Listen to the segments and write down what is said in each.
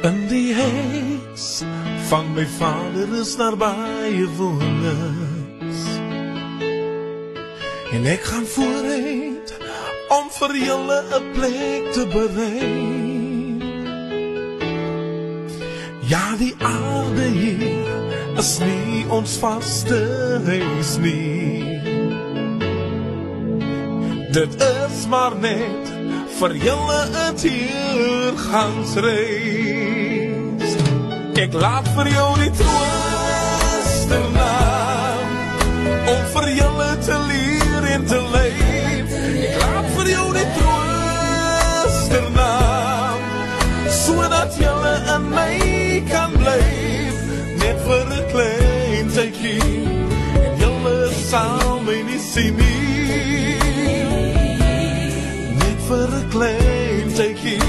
In die huis van my vader is daar baie wonders. En ek gaan vooruit om vir julle 'n plek te berei. Ja, die aarde hier is nie ons vaste huis nie. Dit is maar net vir julle 'n teergangsreis. Ek laat vir jou die troosternaam om vir julle te leer en te leef. Ek laat vir jou die troosternaam sodat julle in my kan blyf, net vir 'n klein tydjie en julle sal my nie sien nie. Net vir 'n klein tydjie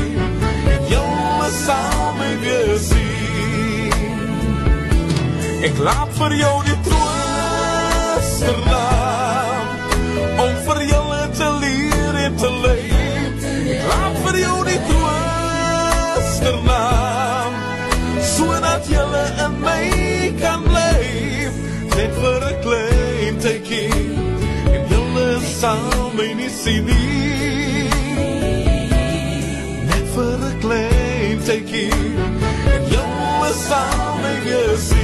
en julle sal my weer sien. Ek laat vir jou die troosternaam om vir julle te leer en te leef. Ek laat vir jou die troosternaam sodat julle in my kan blyf, net vir 'n klein tydjie en julle sal my nie sien nie. Net vir 'n klein tydjie en julle sal my weer sien.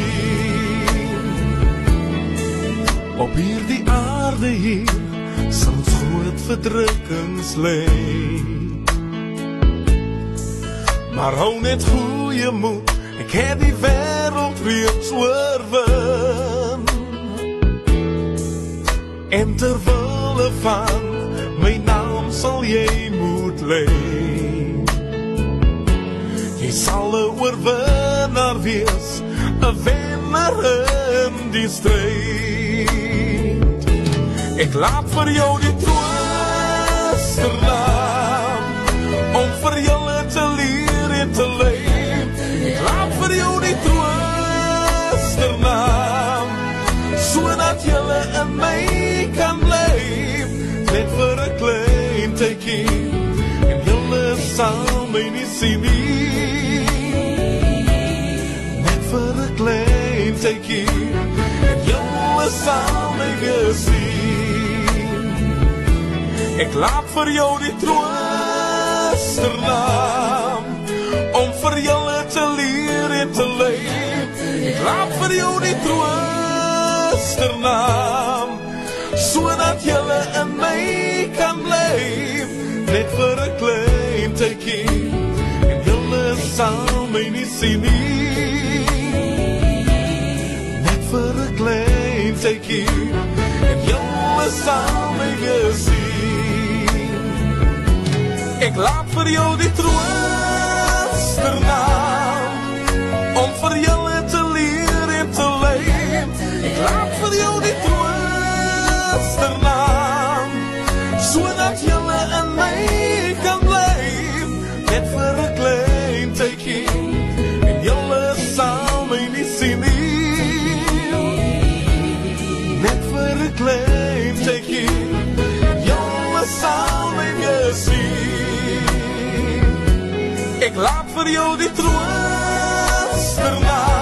Op hierdie aarde hier sal ons groot verdrukkings lê, maar hou net goeie moed, ek het die wêreld reeds oorwin. En terwille van my naam sal jy moet leef. Jy sal 'n oorwinnaar wees, 'n wenner in die stryd. Ek laat vir jou die troosternaam om vir julle te leer en te leef. Ek laat vir jou die troosternaam sodat julle in my kan blyf, net vir 'n klein tydjie en julle sal my nie sien nie. Net vir 'n klein tydjie en julle sal my weer sien. Ek laat vir jou die troosternaam om vir julle te leer en te leef. Ek laat vir jou die troosternaam sodat julle in my kan blyf, net vir 'n klein tydjie en julle sal my nie sien nie. Net vir 'n klein tydjie en julle sal my weer sien. Ek laat vir jou die troosternaam om vir julle te leer en te leef. Ek laat vir jou die troosternaam sodat julle in my kan blyf, net vir 'n klein tydjie en julle sal my nie sien nie. Net vir 'n klein tydjie en julle sal my weer sien. Ek laat vir jou die troosternaam